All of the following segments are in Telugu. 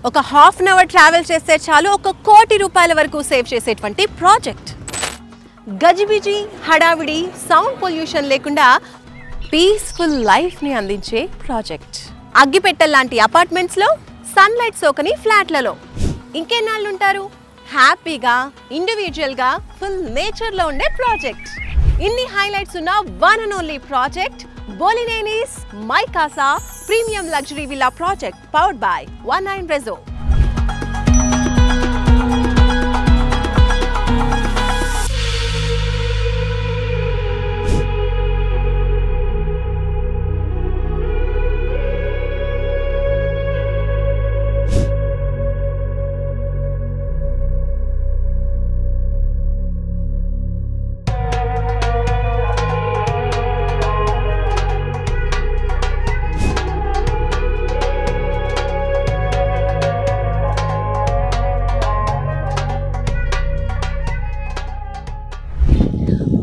ఒక హాఫ్ అన్ అవర్ ట్రావెల్ చేస్తే చాలు 1 కోటి రూపాయల వరకు సేవ్ చేసేటువంటి ప్రాజెక్ట్. గజిబిజి హడావిడి సౌండ్ పొల్యూషన్ లేకుండా పీస్ఫుల్ లైఫ్ని అందించే ప్రాజెక్ట్. అగ్గిపెట్టెల్లాంటి అపార్ట్మెంట్స్లో, సన్లైట్ సోకని ఫ్లాట్లలో ఇంకెన్నాళ్ళు ఉంటారు? హ్యాపీగా ఇండివిజువల్గా ఫుల్ నేచర్లో ఉండే ప్రాజెక్ట్. ఇన్ని హైలైట్స్ ఉన్న one and only project Bolineni's My Casa premium luxury villa project powered by 19 Rezo.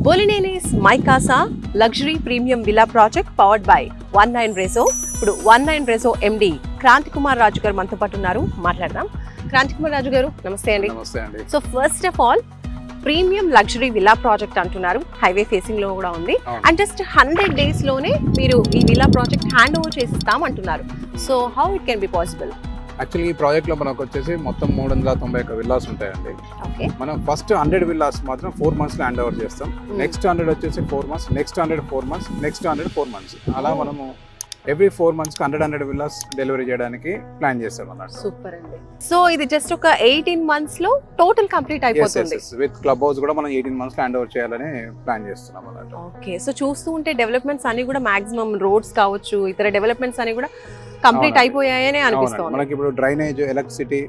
Bolineni's My Casa luxury premium villa project powered by 19 Rezo. ఇప్పుడు 19 Rezo ఎండి క్రాంతి కుమార్ రాజు గారు మనతో పాటు ఉన్నారు, మాట్లాడదాం. క్రాంతి కుమార్ రాజు గారు నమస్తే అండి. నమస్తే అండి. So first of all premium luxury villa project అంటున్నారు, హైవే ఫేసింగ్ లో కూడా ఉంది, అండ్ జస్ట్ 100 days లోనే మీరు ఈ విల్లా ప్రాజెక్ట్ హ్యాండ్ ఓవర్ చేసిస్తాం అంటున్నారు. So how it can be possible? Actually ఈ ప్రాజెక్ట్ లో మనకు వచ్చేసి మొత్తం 391 విల్లాస్ ఉంటాయండి. మనం ఫస్ట్ 100 విల్లాస్ మాత్రం 4 months లో హ్యాండ్ ఓవర్ చేస్తాం. నెక్స్ట్ 100 వచ్చేసి 4 months, next 100 4 months, next 100 4 months. అలా మనము ఎవ్రీ 4 months 100 విల్లాస్ డెలివరీ చేయడానికి ప్లాన్ చేస్తాం అన్నమాట. సూపర్ అండి. సో ఇది జస్ట్ ఒక 18 months లో టోటల్ కంప్లీట్ అయిపోతుంది. విత్ క్లబ్ హౌస్ కూడా మనం 18 months లో హ్యాండ్ ఓవర్ చేయాలని ప్లాన్ చేస్తున్నాం అన్నమాట. ఓకే, సో చూస్తూ ఉంటే డెవలప్మెంట్స్ అన్ని కూడా మాక్సిమం రోడ్స్ కావచ్చు, ఇతర డెవలప్మెంట్స్ అన్ని కూడా కంప్లీట్ అయిపోయాయని అనిపిస్తుంది. మనకి ఇప్పుడు డ్రైనేజ్, ఎలక్ట్రిసిటీ,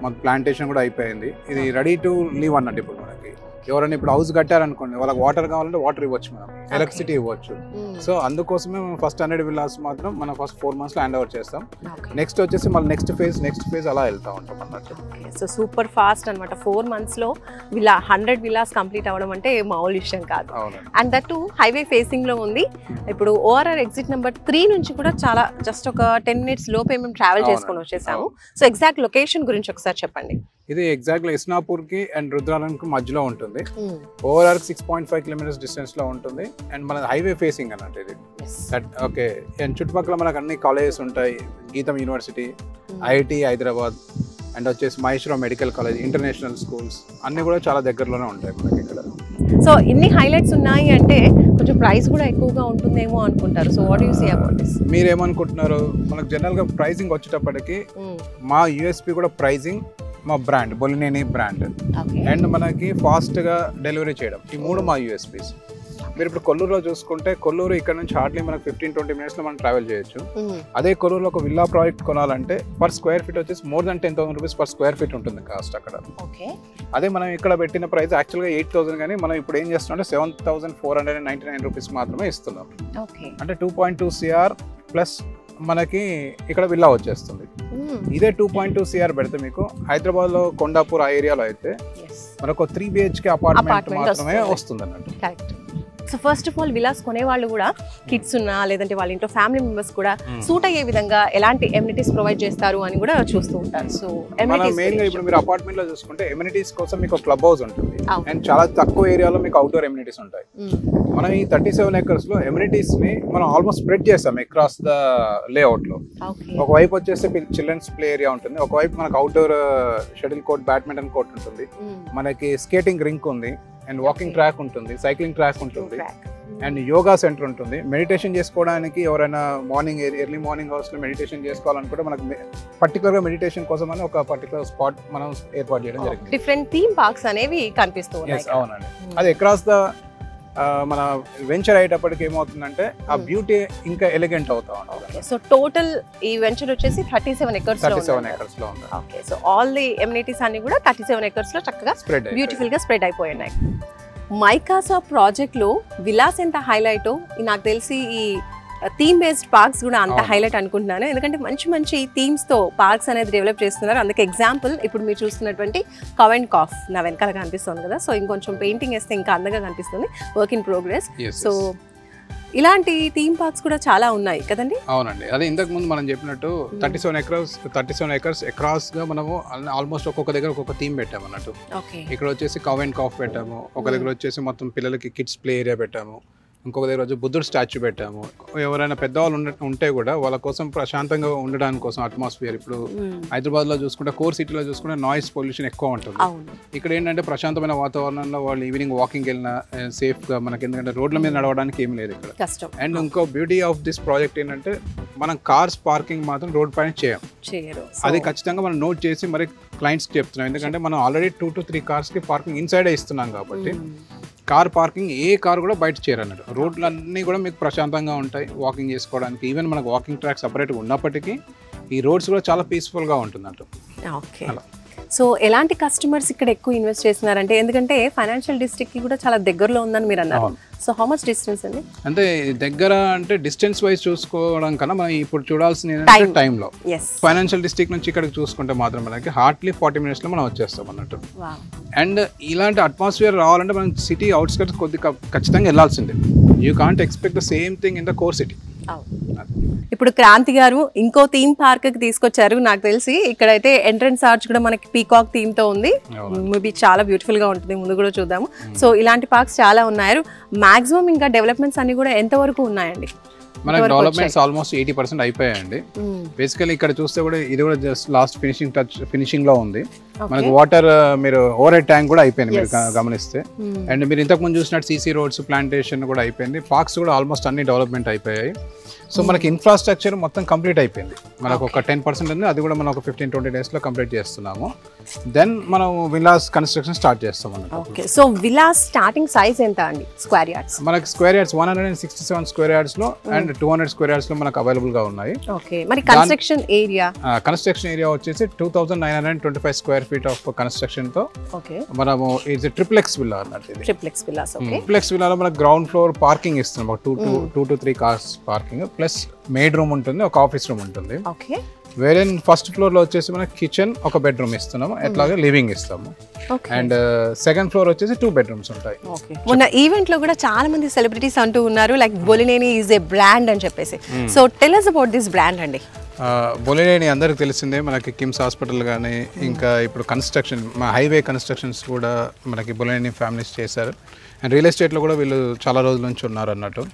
మాకు ప్లాంటేషన్ కూడా అయిపోయింది. ఇది రెడీ టు లీవ్ అన్నట్టు. ఇప్పుడు మనకి ఎవరైనా ఇప్పుడు హౌస్ కట్టారనుకోండి, వాళ్ళకి వాటర్ కావాలంటే వాటర్ ఇవ్వచ్చు, మనం ఎలక్ట్రిసిటీ ఇవ్వచ్చు. సో అందుకోసమే మనం ఫస్ట్ 100 విల్లాస్ మాత్రం మనం ఫస్ట్ 4 months లో హ్యాండ్ ఓవర్ చేస్తాం. నెక్స్ట్ వచ్చేసి మళ్ళీ నెక్స్ట్ ఫేజ్ అలా వెళ్తా ఉంటాం అన్నట్టు. సో సూపర్ ఫాస్ట్ అనమాట. 4 months లో 100 విల్లాస్ కంప్లీట్ అవ్వడం అంటే మామూలు విషయం కాదు. అండ్ దట్ హైవే ఫేసింగ్ లో ఉంది. ఇప్పుడు ఓఆర్ఆర్ ఎగ్జిట్ నెంబర్ 3 నుంచి కూడా చాలా జస్ట్ ఒక 10 minutes లోపే మేము ట్రావెల్ చేసుకొని వచ్చేసాము. సో ఎగ్జాక్ట్ లొకేషన్ గురించి ఒకసారి చెప్పండి. ఇది ఎగ్జాక్ట్లీ ఇస్నాపూర్ కి అండ్ రుద్రాలంకి మధ్యలో ఉంటుంది. ఓఆర్ఆర్ 6.5 kilometers డిస్టెన్స్ లో ఉంటుంది. అండ్ మన హైవే ఫేసింగ్ అన్నట్టు ఇది. ఓకే, అండ్ చుట్టుపక్కల మనకు అన్ని కాలేజెస్ ఉంటాయి. గీతం యూనివర్సిటీ, ఐఐటి హైదరాబాద్, అండ్ వచ్చేసి Maheshwaram medical college, international schools అన్ని కూడా చాలా దగ్గరలోనే ఉంటాయి మనకి ఇక్కడ. సో ఇన్ని హైలైట్స్ ఉన్నాయి అంటే కొంచెం ప్రైస్ కూడా ఎక్కువగా ఉంటుందేమో అనుకుంటారు. So what you say about this? మీరు ఏమనుకుంటున్నారు? మనకు జనరల్ గా ప్రైసింగ్ వచ్చేటప్పటికి మా యూఎస్పీ కూడా ప్రైసింగ్, మా బ్రాండ్ బోలినేని బ్రాండ్, అండ్ మనకి ఫాస్ట్ గా డెలివరీ చేయడం, ఈ 3 మా యూఎస్పీస్. మీరు ఇప్పుడు కొల్లూరులో చూసుకుంటే, కొల్లూరు ఇక్కడ నుంచి హార్డ్లీ మనకు 15-20 minutes లో మనం ట్రావెల్ చేయొచ్చు. అదే కొల్లూరులో ఒక విల్లా ప్రాజెక్ట్ కొనాలంటే పర్ స్క్వేర్ ఫీట్ వచ్చేసి more than 10,000 rupees per square feet ఉంటుంది కాస్ట్ అక్కడ. అదే మనం ఇక్కడ పెట్టిన ప్రైస్ యాక్చువల్గా 8,000, కానీ మనం ఇప్పుడు ఏం చేస్తున్నాం అంటే 7,499 rupees మాత్రమే ఇస్తున్నాం. అంటే 2.2 CR ప్లస్ మనకి ఇక్కడ విల్లా వచ్చేస్తుంది. ఇదే 2.2 CR పెడితే మీకు హైదరాబాద్ లో కొండాపూర్ ఆ ఏరియాలో అయితే మనకు 3 BHK అపార్ట్మెంట్ మాత్రమే వస్తుంది అన్నట్టు. So first of all Vilas కొనే వాళ్ళు కూడా కిడ్స్ ఉన్నా లేదంటే వాళ్ళ ఇంట్లో ఫ్యామిలీ మెంబర్స్ కూడా సూట్ అయ్యే విధంగా ఎలాంటి ఎమ్యూనిటీస్ ప్రొవైడ్ చేస్తారు అని కూడా చూస్తూ ఉంటారు. సో మెయిన్ గా ఇప్పుడు మీరు అపార్ట్మెంట్ లో చూసుకుంటే ఎమ్యూనిటీస్ కోసం మీకు క్లబ్ హౌస్ ఉంటుంది, అండ్ చాలా తక్కువ ఏరియాలో మీకు అవుట్డోర్ ఎమ్యూనిటీస్ ఉంటాయి. మనం ఈ 37 acres లో ఎమ్యూనిటీస్ ని మనం ఆల్మోస్ట్ స్ప్రెడ్ చేస్తాం అక్రాస్ ద లేఅవుట్ లో. ఒకవైపు వచ్చేసి చిల్డ్రన్స్ ప్లే ఏరియా ఉంటుంది, ఒకవైపు మనకు outdoor shuttle court, badminton court ఉంటుంది, మనకి స్కేటింగ్ రింక్ ఉంది, అండ్ వాకింగ్ ట్రాక్ ఉంటుంది, సైక్లింగ్ ట్రాక్ ఉంటుంది, అండ్ యోగా సెంటర్ ఉంటుంది. మెడిటేషన్ చేసుకోవడానికి ఎవరైనా ఎర్లీ మార్నింగ్ అవర్స్ లో మెడిటేషన్ చేసుకోవాలనుకుంటే మనకు పర్టికులర్ గా మెడిటేషన్ కోసం అని ఒక పర్టికులర్ స్పాట్ మనం ఏర్పాటు చేయడం జరిగింది. డిఫరెంట్ థీమ్ పార్క్స్ అనేవి కనిపిస్తూ ఉన్నాయి. అవునండి, అది అక్రాస్ ద మన వెంచర్ అయ్యేటప్పటికి ఏమవుతుందంటే ఆ బ్యూటీ ఇంకా ఎలిగెంట్ అవుతా ఉంటుంది. సో టోటల్ ఈ వెంచర్ వచ్చేసి 37 acres లో ఉంది. Okay, so all the amenities అన్ని కూడా 37 acres లో చక్కగా బ్యూటిఫుల్ గా స్ప్రెడ్ అయిపోయినాయి. మై కాసా ప్రాజెక్ట్ లో విలాస్ ఎంత హైలైట్, నాకు తెలిసి ఈ థీమ్ బేస్డ్ పార్క్స్ కూడా అంత హైలైట్ అనుకుంటున్నాను. ఎందుకంటే మంచి మంచి థీమ్స్ తో పార్క్స్ అనేది డెవలప్ చేస్తున్నారు. అందుకే ఎగ్జాంపుల్ ఇప్పుడు మీరు చూస్తున్నటువంటి కవ్ అండ్ కాఫ్ నా వెనకాల కనిపిస్తుంది కదా. సో ఇంకొంచెం పెయింటింగ్ వేస్తే ఇంకా అందంగా కనిపిస్తుంది. Work in progress. సో ఇలాంటి థీమ్ పార్క్స్ కూడా చాలా ఉన్నాయి కదండి? అవునండి, అదే ఇంతకు ముందు మనం చెప్పినట్టు 37 acres అక్రాస్ గా మనము ఆల్మోస్ట్ ఒక్కొక్క దగ్గర ఒక్కొక్క థీమ్ పెట్టాము అన్నట్టు. ఇక్కడ వచ్చేసి కవ్ అండ్ కాఫ్ పెట్టాము, ఒక దగ్గర వచ్చేసి మొత్తం పిల్లలకి కిడ్స్ ప్లే ఏరియా పెట్టాము, ఇంకొక దగ్గర వచ్చి బుద్ధుడు స్టాచ్యూ పెట్టాము. ఎవరైనా పెద్దవాళ్ళు ఉంటే కూడా వాళ్ళ కోసం ప్రశాంతంగా ఉండడానికి కోసం అట్మాస్ఫియర్. ఇప్పుడు హైదరాబాద్లో చూసుకుంటే కోర్ సిటీలో చూసుకుంటే నాయిస్ పొల్యూషన్ ఎక్కువ ఉంటుంది. ఇక్కడ ఏంటంటే ప్రశాంతమైన వాతావరణంలో వాళ్ళు ఈవినింగ్ వాకింగ్ వెళ్ళినా సేఫ్గా మనకి, ఎందుకంటే రోడ్ల మీద నడవడానికి ఏం లేదు ఇక్కడ. అండ్ ఇంకో బ్యూటీ ఆఫ్ దిస్ ప్రాజెక్ట్ ఏంటంటే మనం కార్స్ పార్కింగ్ మాత్రం రోడ్ పైన చేయరు. అది ఖచ్చితంగా మనం నోట్ చేసి మరి క్లయింట్స్కి చెప్తున్నాం, ఎందుకంటే మనం ఆల్రెడీ 2 to 3 కార్స్కి పార్కింగ్ ఇన్సైడే ఇస్తున్నాం కాబట్టి కార్ పార్కింగ్ ఏ కార్ కూడా బయట చేయరన్నట్టు. రోడ్లన్నీ కూడా మీకు ప్రశాంతంగా ఉంటాయి వాకింగ్ చేసుకోవడానికి. ఈవెన్ మనకు వాకింగ్ ట్రాక్ సపరేట్గా ఉన్నప్పటికీ ఈ రోడ్స్ కూడా చాలా పీస్ఫుల్గా ఉంటుందంట. ఓకే, సో ఎలాంటి కస్టమర్స్ ఇక్కడ ఎక్కువ ఇన్వెస్ట్ చేస్తున్నారంటే, ఎందుకంటే ఫైనాన్షియల్ డిస్ట్రిక్ట్ కి కూడా చాలా దగ్గరలో ఉందని మీరు అన్నారు. సో హౌ మచ్ డిస్టెన్స్ అండి? అంటే దగ్గర అంటే డిస్టెన్స్ వైజ్ చూసుకోవడం కన్నా మనం ఇప్పుడు చూడాల్సిన టైంలో ఫైనాన్షియల్ డిస్ట్రిక్ట్ నుంచి ఇక్కడికి చూసుకుంటే మాత్రం మనకి హార్డ్లీ 40 minutes లో మనం వచ్చేస్తాం అన్నట్టు. అండ్ ఇలాంటి అట్మాస్ఫియర్ రావాలంటే మనం సిటీ అవుట్స్కట్స్ కొద్దిగా ఖచ్చితంగా వెళ్ళాల్సిందే. You can't expect the same thing in the core city. ఇప్పుడు క్రాంతి గారు ఇంకో థీమ్ పార్క్ కి తీసుకొచ్చారు. నాకు తెలిసి ఇక్కడైతే ఎంట్రన్స్ ఆర్చ్ కూడా మనకి పీకాక్ థీమ్ తో ఉంది. మేబీ చాలా బ్యూటిఫుల్ గా ఉంటుంది, ముందు కూడా చూద్దాము. సో ఇలాంటి పార్క్స్ చాలా ఉన్నాయి. మాక్సిమం ఇంకా డెవలప్మెంట్స్ అన్ని కూడా ఎంత వరకు ఉన్నాయండి? మనకి డెవలప్మెంట్స్ ఆల్మోస్ట్ 80% అయిపోయాయండి. బేసికలీ ఇక్కడ చూస్తే కూడా ఇది కూడా జస్ట్ లాస్ట్ ఫినిషింగ్ లో ఉంది. మనకి వాటర్ మీరు ఓవర్ హెడ్ ట్యాంక్ కూడా అయిపోయింది మీరు గమనిస్తే. అండ్ మీరు ఇంతకు ముందు చూసినట్టు సీసీ రోడ్స్ ప్లాంటేషన్ కూడా అయిపోయింది. పార్క్స్ కూడా ఆల్మోస్ట్ అన్ని డెవలప్మెంట్ అయిపోయాయి. సో మనకి ఇన్ఫ్రాస్ట్రక్చర్ మొత్తం కంప్లీట్ అయిపోయింది. మనకు ఒక 10% ఉంది, అది కూడా మనం ఒక 15-20 days లో కంప్లీట్ చేస్తున్నాము. దెన్ మనం విలాస్ కన్స్ట్రక్షన్ స్టార్ట్ చేస్తాం అన్నమాట. Okay, so Vilas starting size ఎంత అండి స్క్వేర్ యార్డ్స్? మనకి స్క్వేర్ యార్డ్స్ 167 స్క్వేర్ యార్డ్స్ లో అండ్ 200 స్క్వేర్ యార్డ్స్ లో మనకు అవైలబుల్ గా ఉన్నాయి. ఓకే, మరి కన్స్ట్రక్షన్ ఏరియా వచ్చేసి 2925 స్క్వేర్ ఫీట్ ఆఫ్ కన్స్ట్రక్షన్ తో మనము ఇది ట్రిప్లెక్స్ విల్లా అన్నట్టు. ట్రిప్లెక్స్ విల్లాలో మనకు గ్రౌండ్ ఫ్లోర్ పార్కింగ్ ఇస్తున్నాం, 2 to 3 cars parking plus made room ఉంటుంది, ఒక ఆఫీస్ రూమ్ ఉంటుంది. వేరే ఫస్ట్ ఫ్లోర్ లో వచ్చేసి మనకి కిచెన్, ఒక బెడ్రూమ్ ఇస్తున్నాము, ఎట్లాగే లివింగ్ ఇస్తాము. అండ్ సెకండ్ ఫ్లోర్ వచ్చేసి 2 bedrooms ఉంటాయి. మొన్న ఈవెంట్ లో కూడా చాలా మంది సెలబ్రిటీస్ అంటూ ఉన్నారు like Bollineni is a brand అని చెప్పేసి. So tell us about this brand అండి. బొలినేని అందరికి తెలిసిందే, మనకి కిమ్స్ హాస్పిటల్ కానీ ఇంకా ఇప్పుడు కన్స్ట్రక్షన్ మా హైవే కన్స్ట్రక్షన్స్ కూడా మనకి బొలినేని ఫ్యామిలీస్ చేశారు. అండ్ రియల్ ఎస్టేట్లో కూడా వీళ్ళు చాలా రోజుల నుంచి ఉన్నారు అన్నట్టు.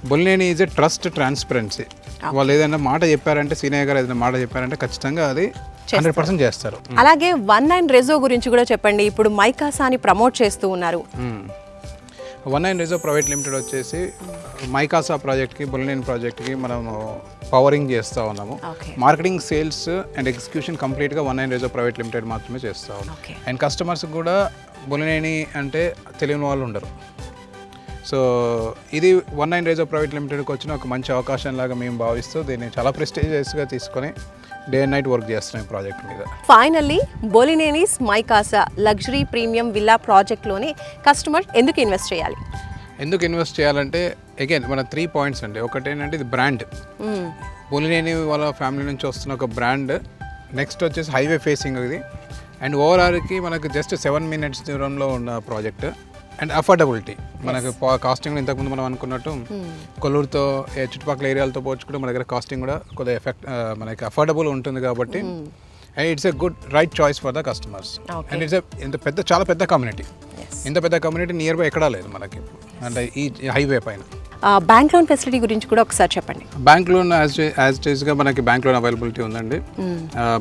Bollineni is a trust, transparency. వాళ్ళు ఏదైనా మాట చెప్పారంటే, సీనియర్ గారు ఏదైనా మాట చెప్పారంటే ఖచ్చితంగా అది 100% చేస్తారు. అలాగే 19 రెజో గురించి కూడా చెప్పండి. ఇప్పుడు మైకాసాని ప్రమోట్ చేస్తూ ఉన్నారు. 19 రెజో ప్రైవేట్ లిమిటెడ్ వచ్చేసి మైకాసా ప్రాజెక్ట్కి, బొలినేని ప్రాజెక్ట్కి మనము పవరింగ్ చేస్తూ ఉన్నాము. మార్కెటింగ్, సేల్స్ అండ్ ఎగ్జిక్యూషన్ కంప్లీట్గా 19 రెజో ప్రైవేట్ లిమిటెడ్ మాత్రమే చేస్తూ ఉన్నాం. అండ్ కస్టమర్స్ కూడా బొలినేని అంటే తెలియని వాళ్ళు ఉండరు. సో ఇది 19 రెజో ప్రైవేట్ లిమిటెడ్కి వచ్చిన ఒక మంచి అవకాశం లాగా మేము భావిస్తూ దీన్ని చాలా ప్రెస్టీజియస్గా తీసుకొని డే అండ్ నైట్ వర్క్ చేస్తున్నాం ఈ ప్రాజెక్ట్ మీద. Finally Bolineni's MyCasa luxury premium villa ప్రాజెక్ట్లోని కస్టమర్ ఎందుకు ఇన్వెస్ట్ చేయాలి? ఎందుకు ఇన్వెస్ట్ చేయాలంటే అగైన్ మన 3 points అండి. ఒకటి ఏంటంటే ఇది బ్రాండ్, బొలినేని వాళ్ళ ఫ్యామిలీ నుంచి వస్తున్న ఒక బ్రాండ్. నెక్స్ట్ వచ్చేసి హైవే ఫేసింగ్ ఇది. అండ్ ఓవరాల్కి మనకు జస్ట్ 7 minutes దూరంలో ఉన్న ప్రాజెక్ట్. అండ్ అఫోర్డబిలిటీ, మనకి కాస్టింగ్ ఇంతకుముందు మనం అనుకున్నట్టు కొల్లూరుతో చుట్టుపక్కల ఏరియాలతో పోల్చుకుంటే మన దగ్గర కాస్టింగ్ కూడా కొద్దిగా మనకి అఫోర్డబుల్ ఉంటుంది కాబట్టి and it's a good right choice for the customers. And it's చాలా పెద్ద కమ్యూనిటీ. ఇంత పెద్ద కమ్యూనిటీ నియర్ బై ఎక్కడా లేదు మనకి, అంటే ఈ హైవే పైన. బ్యాంక్ లోన్ ఫెసిలిటీ గురించి కూడా ఒకసారి చెప్పండి. బ్యాంక్ లోన్ యాజ్ గా మనకి బ్యాంక్ లోన్ అవైలబిలిటీ ఉందండి.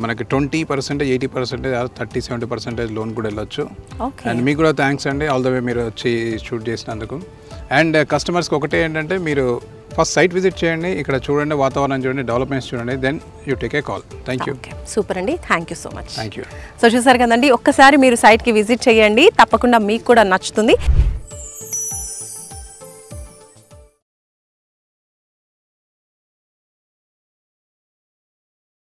మనకి 20%, 80%, 30-70% లోన్ కూడా వెళ్ళొచ్చు. అండ్ మీకు కూడా థ్యాంక్స్ అండి ఆల్ ద వే మీరు వచ్చి షూట్ చేసినందుకు. అండ్ కస్టమర్స్కి ఒకటే ఏంటంటే మీరు ఫస్ట్ సైట్ విజిట్ చేయండి, ఇక్కడ చూడండి, వాతావరణం చూడండి, డెవలప్మెంట్స్ చూడండి, then you take a call. Thank you. Super అండి, thank you so much. Thank you. So చూసారు కదండి, ఒక్కసారి మీరు సైట్కి విజిట్ చేయండి, తప్పకుండా మీకు కూడా నచ్చుతుంది.